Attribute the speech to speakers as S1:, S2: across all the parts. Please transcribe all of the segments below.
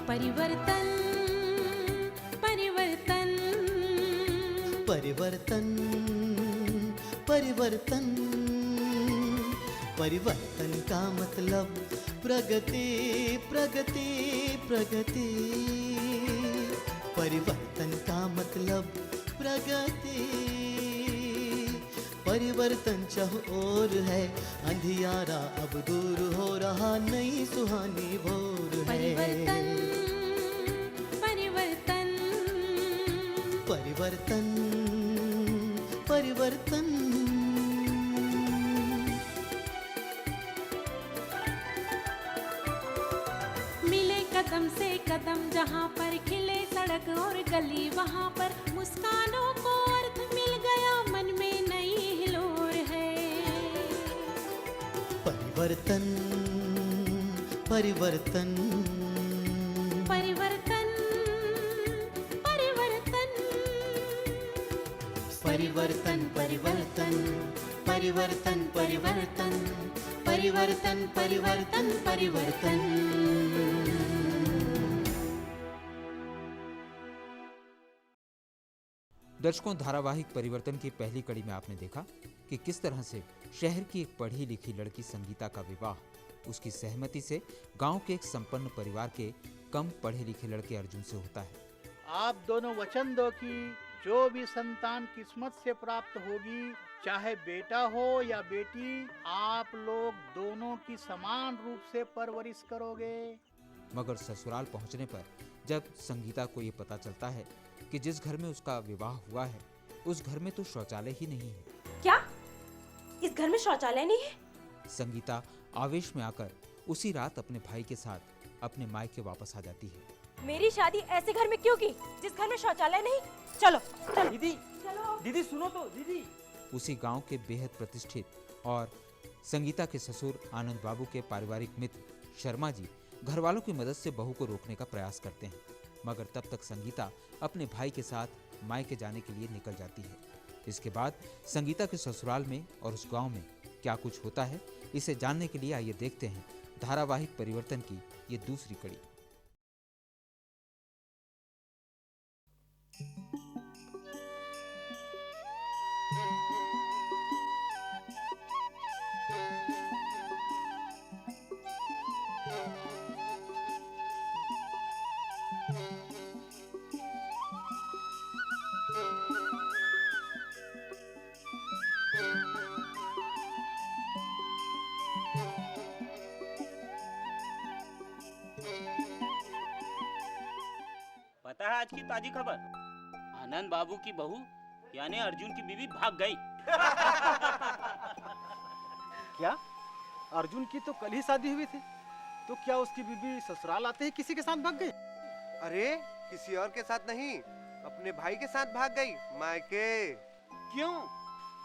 S1: परिवर्तन परिवर्तन
S2: परिवर्तन परिवर्तन परिवर्तन का मतलब प्रगति प्रगति प्रगति। परिवर्तन का मतलब प्रगति। परिवर्तन चाहो और है, अंधियारा अब दूर हो रहा, नई सुहानी भोर है।
S1: परिवर्तन परिवर्तन
S2: परिवर्तन परिवर्तन।
S1: मिले कदम से कदम, जहाँ पर खिले सड़क और गली, वहाँ पर मुस्कानों को अर्थ मिल गया, मन में नई हिलोर है।
S2: परिवर्तन परिवर्तन
S1: परिवर्तन परिवर्तन
S2: परिवर्तन परिवर्तन परिवर्तन परिवर्तन परिवर्तन परिवर्तन परिवर्तन।
S3: दर्शकों, धारावाहिक परिवर्तन की पहली कड़ी में आपने देखा कि किस तरह से शहर की एक पढ़ी लिखी लड़की संगीता का विवाह उसकी सहमति से गांव के एक संपन्न परिवार के कम पढ़े लिखे लड़के अर्जुन से होता है।
S4: आप दोनों वचन दो कि जो भी संतान किस्मत से प्राप्त होगी, चाहे बेटा हो या बेटी, आप लोग दोनों की समान रूप से परवरिश करोगे।
S3: मगर ससुराल पहुंचने पर जब संगीता को ये पता चलता है कि जिस घर में उसका विवाह हुआ है उस घर में तो शौचालय ही नहीं है।
S5: क्या? इस घर में शौचालय नहीं है?
S3: संगीता आवेश में आकर उसी रात अपने भाई के साथ अपने मायके वापस आ जाती है।
S5: मेरी शादी ऐसे घर में क्यों की जिस घर में शौचालय नहीं? चलो चलो
S6: दीदी,
S5: चलो।
S6: दीदी सुनो तो दीदी।
S3: उसी गांव के बेहद प्रतिष्ठित और संगीता के ससुर आनंद बाबू के पारिवारिक मित्र शर्मा जी घर वालों की मदद से बहू को रोकने का प्रयास करते हैं, मगर तब तक संगीता अपने भाई के साथ मायके जाने के लिए निकल जाती है। इसके बाद संगीता के ससुराल में और उस गांव में क्या कुछ होता है, इसे जानने के लिए आइए देखते हैं धारावाहिक परिवर्तन की ये दूसरी कड़ी।
S7: पता है आज की ताजी खबर? आनंद बाबू की बहू यानी अर्जुन की बीवी भाग गई।
S4: क्या? अर्जुन की तो कल ही शादी हुई थी, तो क्या उसकी बीवी ससुराल आते ही किसी के साथ भाग गई?
S8: अरे किसी और के साथ नहीं, अपने भाई के साथ भाग गई मायके।
S4: क्यों?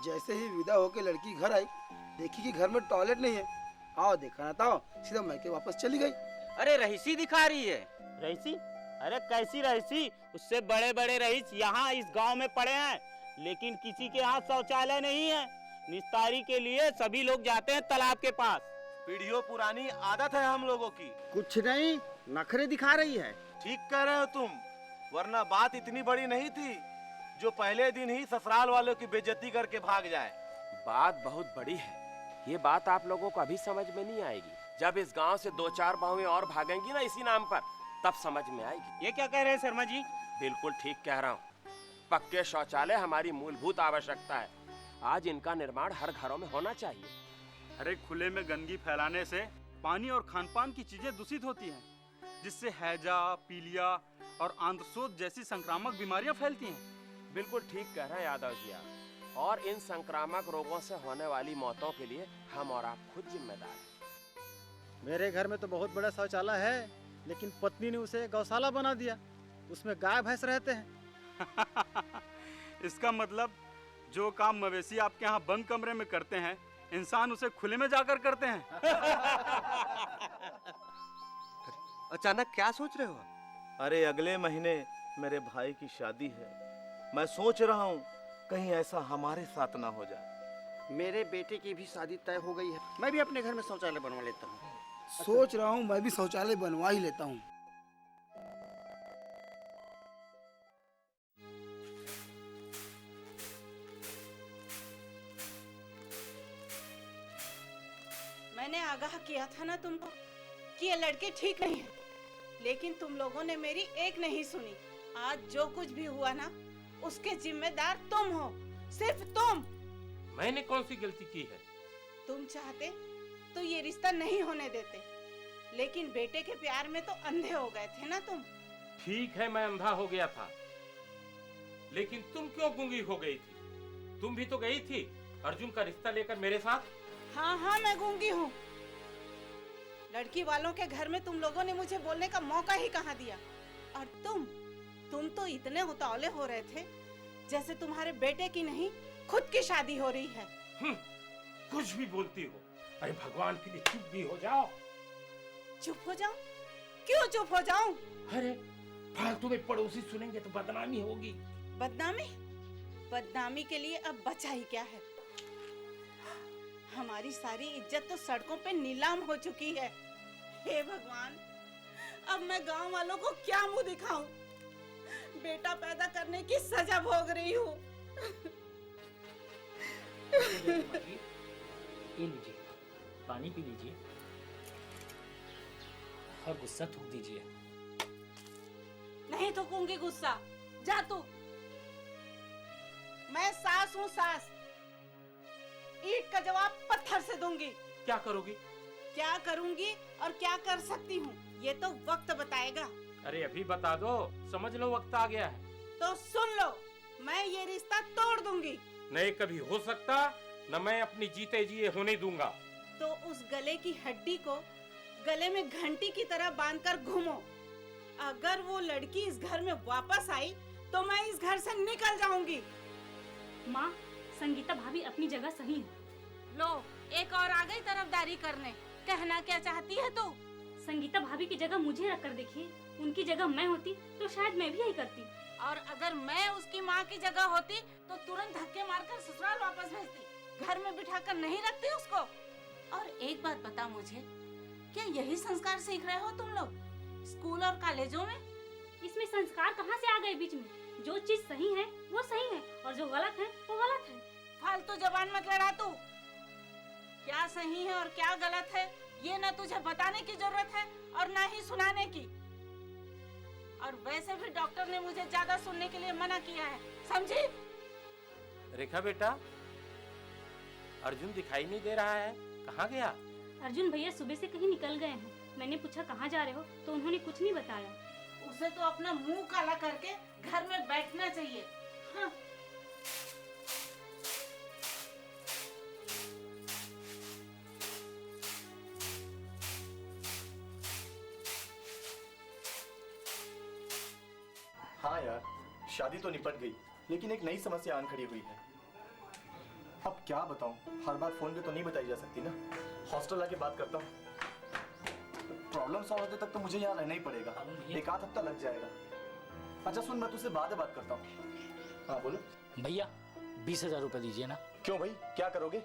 S6: जैसे ही विदा होकर लड़की घर आई, देखी कि घर में टॉयलेट नहीं है। आओ देखा ना था, सीधा मायके वापस चली गई।
S7: अरे रईसी दिखा रही है। रईसी? अरे कैसी रईसी? उससे बड़े बड़े रईस यहाँ इस गांव में पड़े हैं, लेकिन किसी के यहाँ शौचालय नहीं है। निस्तारी के लिए सभी लोग जाते हैं तालाब के पास।
S8: पीढ़ियों पुरानी आदत है हम लोगों की।
S4: कुछ नहीं, नखरे दिखा रही है।
S8: ठीक कह रहे हो तुम, वरना बात इतनी बड़ी नहीं थी जो पहले दिन ही ससुराल वालों की बेइज्जती करके भाग जाए।
S9: बात बहुत बड़ी है, ये बात आप लोगों को अभी समझ में नहीं आएगी। जब इस गांव से 2-4 बहुएं और भागेंगी ना इसी नाम पर, तब समझ में आएगी।
S7: ये क्या कह रहे हैं शर्मा जी?
S9: बिल्कुल ठीक कह रहा हूँ। पक्के शौचालय हमारी मूलभूत आवश्यकता है। आज इनका निर्माण हर घरों में होना चाहिए।
S10: अरे खुले में गंदगी फैलाने से पानी और खानपान की चीजें दूषित होती हैं, जिससे हैजा, पीलिया और आंत्रशोथ जैसी संक्रामक बीमारियां फैलती हैं।
S9: बिल्कुल ठीक कह रहे हैं यादव जी आप। और इन संक्रामक रोगों से होने वाली मौतों के लिए हम और आप खुद जिम्मेदार हैं।
S4: मेरे घर में तो बहुत बड़ा शौचालय है, लेकिन पत्नी ने उसे गौशाला बना दिया। उसमें गाय भैंस रहते हैं।
S10: इसका मतलब जो काम मवेशी आपके यहाँ बंद कमरे में करते हैं, इंसान उसे खुले में जाकर करते हैं।
S8: अचानक क्या सोच रहे हो? अरे अगले महीने मेरे भाई की शादी है। मैं सोच रहा हूँ कहीं ऐसा हमारे साथ ना हो जाए।
S6: मेरे बेटे की भी शादी तय हो गई है। मैं भी अपने घर में शौचालय बनवा लेता हूँ। सोच रहा हूँ मैं भी शौचालय बनवा ही लेता हूँ।
S11: मैंने आगाह किया था ना तुमको कि ये लड़के ठीक नहीं है, लेकिन तुम लोगों ने मेरी एक नहीं सुनी। आज जो कुछ भी हुआ ना, उसके जिम्मेदार तुम हो, सिर्फ तुम।
S9: मैंने कौन सी गलती की है?
S11: तुम चाहते तो ये रिश्ता नहीं होने देते, लेकिन बेटे के प्यार में तो अंधे हो गए थे ना तुम।
S9: ठीक है, मैं अंधा हो गया था, लेकिन तुम क्यों गूंगी हो गई थी? तुम भी तो गई थी अर्जुन का रिश्ता लेकर मेरे साथ।
S11: हाँ हाँ, मैं गूंगी हूँ। लड़की वालों के घर में तुम लोगों ने मुझे बोलने का मौका ही कहाँ दिया। और तुम तो इतने उतावले हो रहे थे जैसे तुम्हारे बेटे की नहीं, खुद की शादी हो रही है।
S9: कुछ भी बोलती हो। अरे भगवान के लिए चुप भी हो जाओ।
S11: चुप हो जाऊं? क्यों चुप हो जाऊं?
S9: अरे फालतू में पड़ोसी सुनेंगे तो बदनामी होगी।
S11: बदनामी? बदनामी के लिए अब बचा ही क्या है? हमारी सारी इज्जत तो सड़कों पे नीलाम हो चुकी है। हे भगवान, अब मैं गांव वालों को क्या मुंह दिखाऊं? बेटा पैदा करने की सजा भोग रही हूँ।
S12: ये लीजिए, पानी पी लीजिए और गुस्सा थूक दीजिए।
S11: नहीं थूकूंगी गुस्सा, जा तू। मैं सास हूँ, सास। ईंट का जवाब पत्थर से दूंगी।
S9: क्या करोगी?
S11: क्या करूंगी और क्या कर सकती हूँ, ये तो वक्त बताएगा।
S9: अरे अभी बता दो, समझ लो वक्त आ गया है।
S11: तो सुन लो, मैं ये रिश्ता तोड़ दूंगी।
S9: नहीं कभी हो सकता, न मैं अपनी जीते जिए होने दूंगा।
S11: तो उस गले की हड्डी को गले में घंटी की तरह बांधकर घूमो। अगर वो लड़की इस घर में वापस आई तो मैं इस घर से निकल जाऊंगी।
S5: माँ, संगीता भाभी अपनी जगह सही है।
S11: लो, एक और आ गई तरफदारी करने। कहना क्या चाहती है तू?
S5: संगीता भाभी की जगह मुझे रख कर देखिए। उनकी जगह मैं होती तो शायद मैं भी यही करती।
S11: और अगर मैं उसकी माँ की जगह होती तो तुरंत धक्के मारकर ससुराल वापस भेजती। घर में बिठाकर नहीं रखती उसको। और एक बात बता मुझे, क्या यही संस्कार सीख रहे हो तुम लोग स्कूल और कॉलेजों में?
S5: इसमें संस्कार कहाँ से आ गए बीच में? जो चीज सही है वो सही है और जो गलत है वो गलत है।
S11: फालतू जबान मत लड़ा तू। क्या सही है और क्या गलत है ये न तुझे बताने की जरूरत है और न ही सुनाने की। और वैसे भी डॉक्टर ने मुझे ज्यादा सुनने के लिए मना किया है, समझी?
S9: रेखा बेटा, अर्जुन दिखाई नहीं दे रहा है, कहाँ गया?
S5: अर्जुन भैया सुबह से कहीं निकल गए हैं। मैंने पूछा कहाँ जा रहे हो तो उन्होंने कुछ नहीं बताया।
S11: उसे तो अपना मुंह काला करके घर में बैठना चाहिए। हाँ।
S13: हाँ यार, शादी तो निपट गई, लेकिन एक नई समस्या आन खड़ी हुई है। अब क्या बताऊं, हर बार फोन पे तो नहीं बताई जा सकती ना। हॉस्टल आके बात करता हूँ। प्रॉब्लम सॉल्व होने तक तो मुझे यहाँ रहना ही पड़ेगा। एक आध हफ्ता लग जाएगा। अच्छा सुन, मैं तुझसे बाद में बात करता हूँ। हाँ बोलो
S12: भैया, 20,000 रुपए दीजिए ना।
S13: क्यों भाई, क्या करोगे?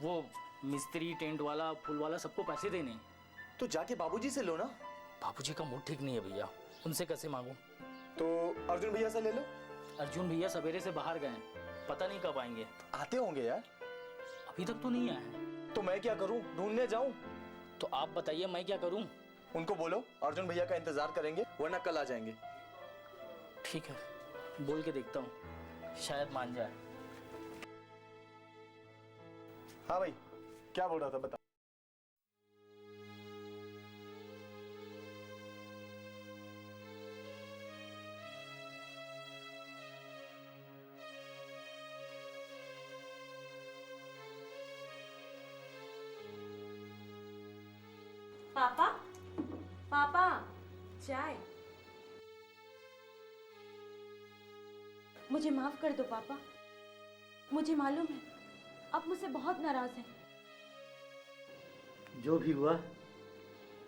S12: वो मिस्त्री, टेंट वाला, फूल वाला सबको पैसे देने।
S13: तो जाके बाबूजी से लो ना।
S12: बाबूजी का मूड ठीक नहीं है भैया, उनसे कैसे मांगू?
S13: तो अर्जुन भैया से ले लो।
S12: अर्जुन भैया सवेरे से बाहर गए, पता नहीं कब आएंगे।
S13: आते होंगे यार।
S12: अभी तक तो नहीं आए।
S13: तो मैं क्या करूं, ढूंढने जाऊं?
S12: तो आप बताइए मैं क्या करूं?
S13: उनको बोलो अर्जुन भैया का इंतजार करेंगे, वरना कल आ जाएंगे।
S12: ठीक है, बोल के देखता हूँ, शायद मान जाए।
S13: हाँ भाई, क्या बोल रहा था बता।
S5: पापा, पापा, चाय। मुझे माफ कर दो पापा। मुझे मालूम है आप मुझसे बहुत नाराज हैं।
S2: जो भी हुआ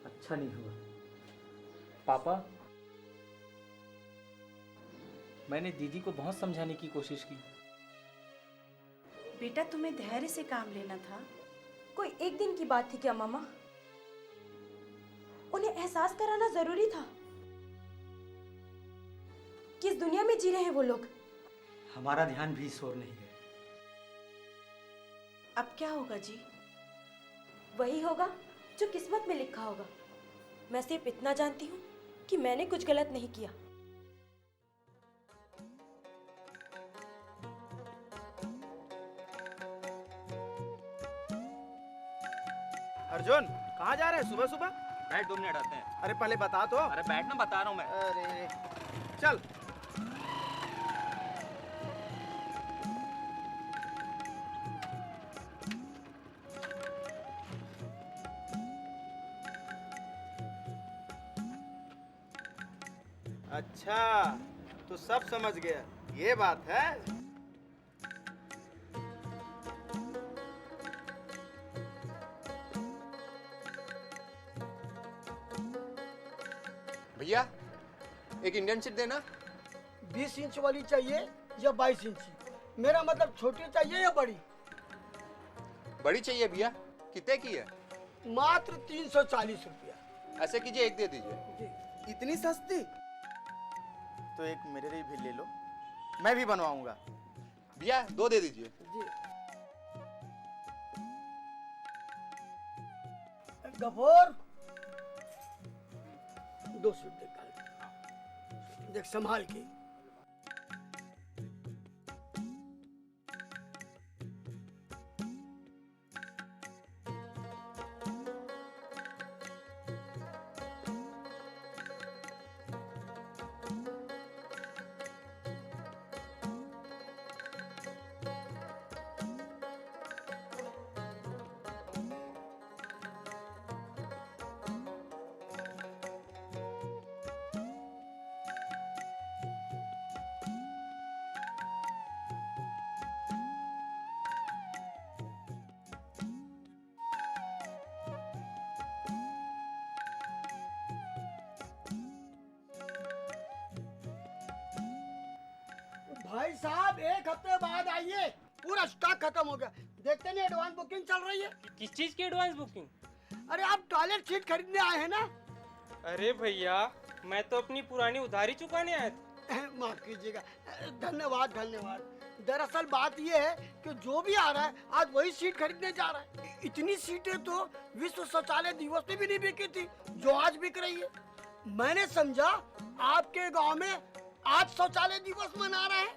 S2: अच्छा नहीं हुआ।
S12: पापा, मैंने दीदी को बहुत समझाने की कोशिश की।
S11: बेटा, तुम्हें धैर्य से काम लेना था।
S5: कोई एक दिन की बात थी क्या मामा? उन्हें एहसास कराना जरूरी था। किस दुनिया में जी रहे हैं वो लोग?
S2: हमारा ध्यान भी इस ओर नहीं गया।
S11: अब क्या होगा जी?
S14: वही होगा जो किस्मत में लिखा होगा। मैं सिर्फ इतना जानती हूँ कि मैंने कुछ गलत नहीं किया।
S6: अर्जुन कहाँ जा रहे हैं सुबह सुबह?
S7: बैठ 2 मिनट आते हैं।
S6: अरे पहले बता तो।
S7: अरे बैठ ना, बता रहा हूँ मैं।
S6: अरे चल। अच्छा तो सब समझ गया, ये बात है।
S15: भैया एक इंडियन शिप देना।
S16: 20 इंच वाली चाहिए या 22 इंच? मेरा मतलब छोटी चाहिए या बड़ी?
S15: बड़ी चाहिए भैया। कितने की है?
S16: मात्र 340 रुपया।
S15: ऐसे कीजिए एक दे दीजिए।
S6: इतनी सस्ती? तो एक मेरे लिए भी ले लो, मैं भी बनवाऊंगा।
S15: भैया 2 दे दीजिए।
S16: गफूर 2 सूट देख संभाल के। भाई साहब 1 हफ्ते बाद आइए, पूरा स्टॉक खत्म हो गया। देखते नहीं एडवांस बुकिंग चल रही है।
S17: किस चीज की एडवांस बुकिंग?
S16: अरे आप टॉयलेट सीट खरीदने आए हैं ना?
S17: अरे भैया मैं तो अपनी पुरानी उधारी चुकाने आया था।
S16: माफ कीजिएगा, धन्यवाद धन्यवाद। दरअसल बात ये है कि जो भी आ रहा है आज वही सीट खरीदने जा रहा है। इतनी सीटें तो विश्व शौचालय दिवस में भी नहीं बिकी थी जो आज बिक रही है। मैंने समझा आपके गांव में आज शौचालय दिवस मना रहे हैं।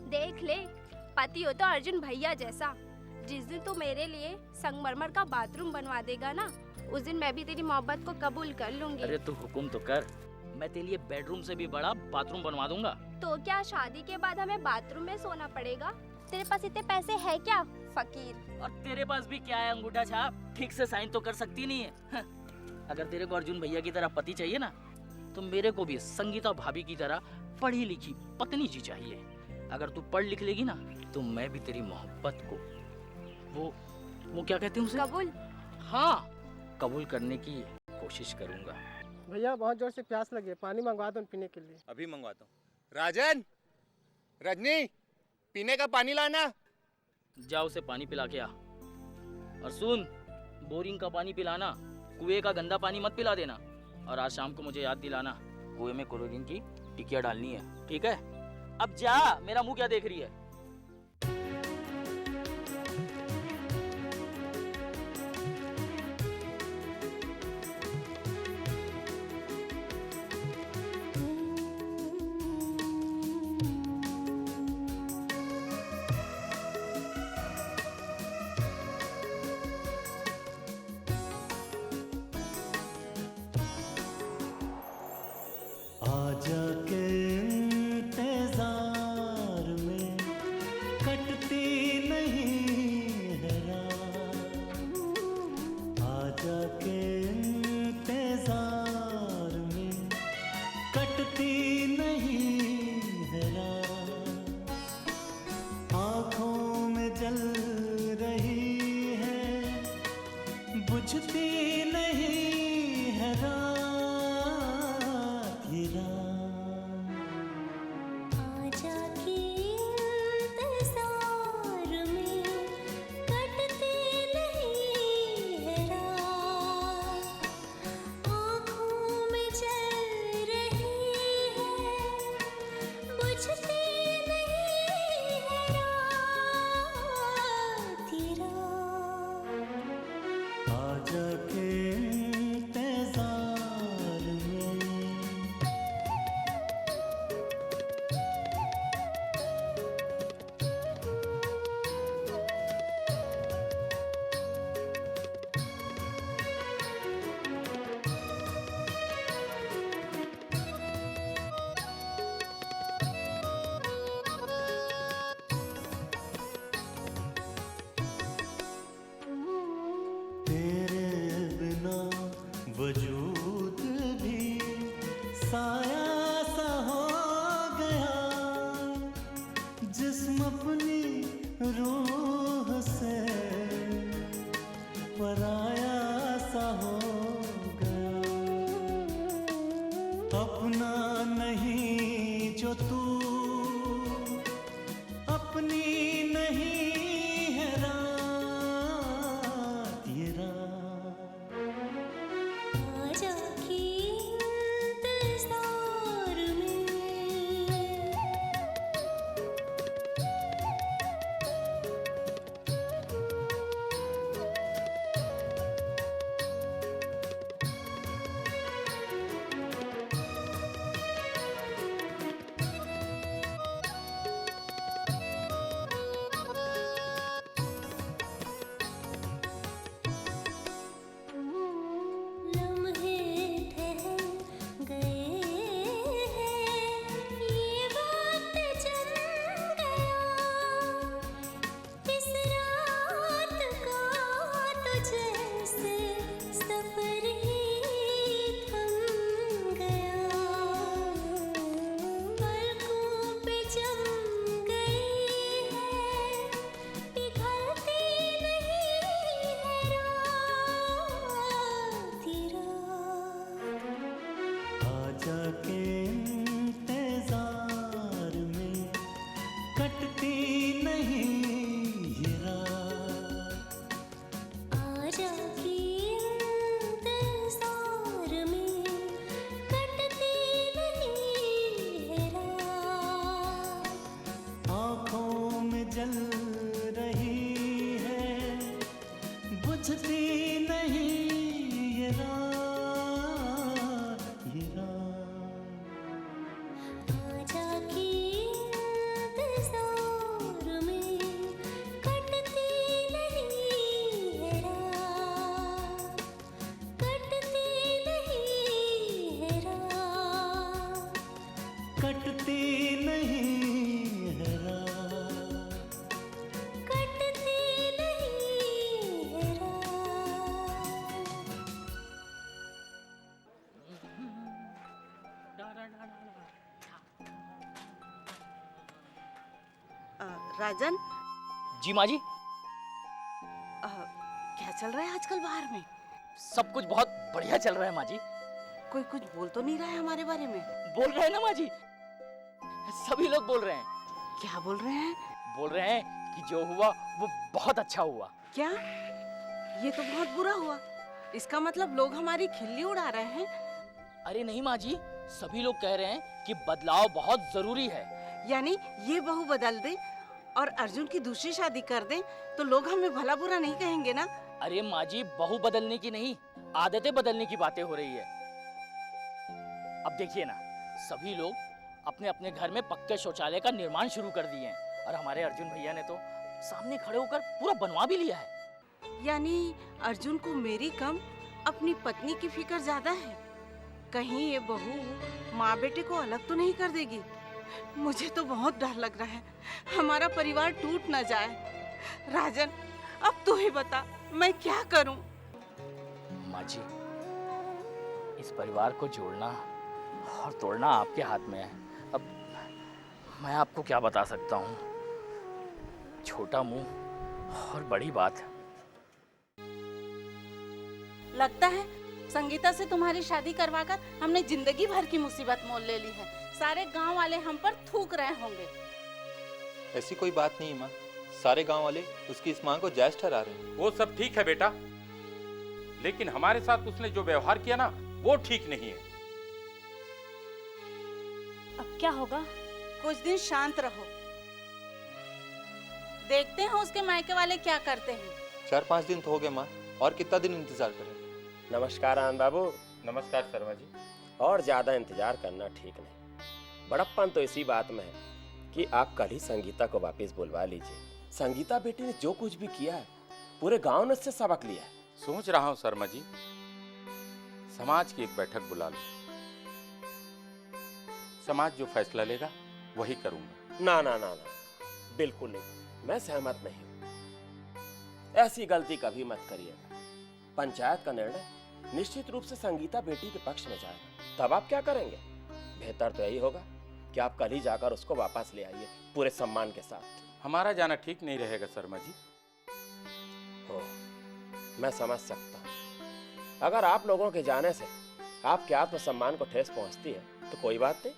S18: देख ले, पति हो तो अर्जुन भैया जैसा। जिस दिन तू मेरे लिए संगमरमर का बाथरूम बनवा देगा ना, उस दिन मैं भी तेरी मोहब्बत को कबूल कर लूंगी।
S12: अरे तू हुक्म तो कर, मैं तेरे लिए बेडरूम से भी बड़ा बाथरूम बनवा दूंगा।
S18: तो क्या शादी के बाद हमें बाथरूम में सोना पड़ेगा? तेरे पास इतने पैसे है क्या फकीर?
S12: और तेरे पास भी क्या है अंगूठा छाप, ठीक से साइन तो कर सकती नहीं है। अगर तेरे को अर्जुन भैया की तरह पति चाहिए ना, तो मेरे को भी संगीता भाभी की तरह पढ़ी लिखी पत्नी जी चाहिए। अगर तू पढ़ लिख लेगी ना, तो मैं भी तेरी मोहब्बत को वो क्या कहते हैं उसे?
S18: कबूल।
S12: हाँ, कबूल करने की कोशिश करूंगा।
S17: भैया बहुत जोर से प्यास लगी है, पानी मंगवा दो पीने के लिए।
S15: अभी मंगवाता हूँ। राजन, रजनी, पीने का पानी लाना।
S12: जा उसे पानी पिला के आ। और सुन, बोरिंग का पानी पिलाना, कुएं का गंदा पानी मत पिला देना। और आज शाम को मुझे याद दिलाना, कुएं में क्लोरीन की टिकिया डालनी है, ठीक है? अब जा, मेरा मुंह क्या देख रही है?
S2: आजा के इंतजार में कटती नहीं है रात, आजा के इंतजार में कटती नहीं है रात, आँखों में जल रही है बुझती नहीं है रात, ये रात।
S1: आजा के इंतजार में कटती नहीं है रात, आँखों में जल रही है बुझती नहीं है रात, ये रात।
S2: आजा के इंतजार में तेरे बिना वजूद भी साया सा हो गया, जिस्म अपनी रूह से पराया सा हो गया, अपना नहीं जो तू अपनी नहीं है रात, ये रात।
S1: आजा के इंतजार में लम्हे ठहर गए हैं, ये वक्त जम गया, इस रात का तो जैसे सफर ही थम गया, पलकों पे जम गई है, पिघलती नहीं है रात, ये रात।
S2: आजा के इंतजार में कटती नहीं ये रात,
S1: आजा के इंतजार में कटती नहीं है रात,
S2: आँखों में जल रही है बुझती नहीं ये रात, ये रात।
S1: आजा के इंतजार में कटती नहीं है रात, कटती नहीं है रात,
S2: कटती नहीं है रात,
S1: कटती नहीं है रात।
S11: राजन,
S12: जी माँ जी।
S11: क्या चल रहा है आजकल बाहर में?
S12: सब कुछ बहुत बढ़िया चल रहा है माँ जी।
S11: कोई कुछ बोल तो नहीं रहा है हमारे बारे में?
S12: बोल रहे हैं ना माँ जी, सभी लोग बोल रहे हैं।
S11: क्या बोल रहे हैं?
S12: बोल रहे हैं कि जो हुआ वो बहुत अच्छा हुआ।
S11: क्या? ये तो बहुत बुरा हुआ। इसका मतलब लोग हमारी खिल्ली उड़ा रहे हैं।
S12: अरे नहीं माँ जी, सभी लोग कह रहे हैं कि बदलाव बहुत जरूरी है।
S11: यानी ये बहू बदल दे और अर्जुन की दूसरी शादी कर दे तो लोग हमें भला बुरा नहीं कहेंगे ना?
S12: अरे माँ जी, बहू बदलने की नहीं, आदतें बदलने की बातें हो रही है। अब देखिए ना, सभी लोग अपने अपने घर में पक्के शौचालय का निर्माण शुरू कर दिए हैं और हमारे अर्जुन भैया ने तो सामने खड़े होकर पूरा बनवा भी लिया है।
S11: यानी अर्जुन को मेरी कम अपनी पत्नी की फिक्र ज्यादा है। कहीं ये बहू माँ बेटे को अलग तो नहीं कर देगी। मुझे तो बहुत डर लग रहा है, हमारा परिवार टूट ना जाए। राजन, अब तू ही बता, मैं क्या करूं?
S12: माँ जी, इस परिवार को जोड़ना और तोड़ना आपके हाथ में है। अब मैं आपको क्या बता सकता हूँ, छोटा मुंह और बड़ी बात।
S11: लगता है संगीता से तुम्हारी शादी करवाकर हमने जिंदगी भर की मुसीबत मोल ले ली है। सारे गांव वाले हम पर थूक रहे होंगे।
S19: ऐसी कोई बात नहीं माँ, सारे गांव वाले उसकी इस मांग को जायज ठहरा रहे हैं।
S9: वो सब ठीक है बेटा, लेकिन हमारे साथ उसने जो व्यवहार किया ना, वो ठीक नहीं है।
S5: अब क्या होगा?
S11: कुछ दिन शांत रहो, देखते हैं उसके मायके वाले क्या करते हैं।
S19: 4-5 दिन तो हो गए माँ, और कितना दिन इंतजार करें?
S9: नमस्कार आनंद बाबू।
S7: नमस्कार शर्मा जी।
S9: और ज्यादा इंतजार करना ठीक नहीं। बड़प्पन तो इसी बात में है कि आप कल ही संगीता को वापस बुलवा लीजिए। संगीता बेटी ने जो कुछ भी किया है, पूरे गांव ने उससे सबक लिया है।
S7: सोच रहा हूँ शर्मा जी, समाज की एक बैठक बुला लो। समाज जो फैसला लेगा वही करूंगा।
S9: ना ना ना ना, बिल्कुल नहीं, मैं सहमत नहीं हूँ। ऐसी गलती कभी मत करिएगा। पंचायत का निर्णय निश्चित रूप से संगीता बेटी के पक्ष में जाएगा। तब आप क्या करेंगे? बेहतर तो यही होगा कि आप कल ही जाकर उसको वापस ले आइए, पूरे सम्मान के साथ।
S7: हमारा जाना ठीक नहीं रहेगा शर्मा जी।
S9: हो, मैं समझ सकता हूँ। अगर आप लोगों के जाने से आपके आत्मसम्मान को ठेस पहुंचती है तो कोई बात नहीं,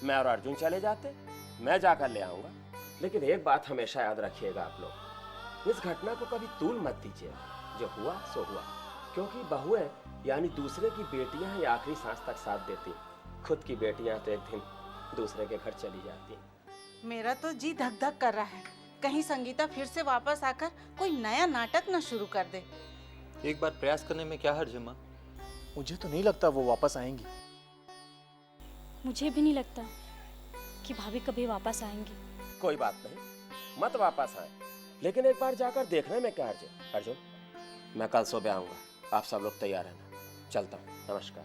S9: मैं और अर्जुन चले जाते, मैं जाकर ले आऊंगा। लेकिन एक बात हमेशा याद रखिएगा आप लोग, इस घटना को कभी तूल मत दीजिएगा। जो हुआ सो हुआ, क्योंकि बहुएं यानी दूसरे की बेटियां ही आखिरी सांस तक साथ देती, खुद की बेटियां तो एक दिन दूसरे के घर चली जाती।
S11: मेरा तो जी धक धक कर रहा है, कहीं संगीता फिर से वापस आकर कोई नया नाटक न शुरू कर दे।
S19: एक बार प्रयास करने में क्या हर्ज है माँ?
S13: मुझे तो नहीं लगता वो वापस आएंगी।
S5: मुझे भी नहीं लगता कि भाभी कभी वापस आएंगी।
S9: कोई बात नहीं, मत वापस आए, लेकिन एक बार जाकर देखने में क्या हर्ज है। अर्जुन, मैं कल सुबह आऊंगा, आप सब लोग तैयार रहना। चलता हूँ, नमस्कार।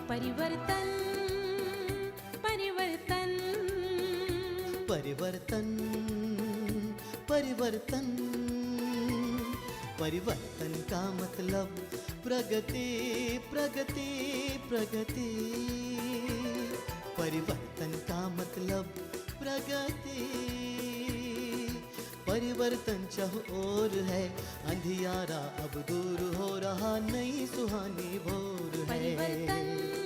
S1: परिवर्तन परिवर्तन
S2: परिवर्तन परिवर्तन परिवर्तन का मतलब प्रगति प्रगति प्रगति। परिवर्तन का मतलब प्रगति। परिवर्तन चारों ओर है, अंधियारा अब दूर हो रहा, नई सुहानी भोर है।
S1: परिवर्तन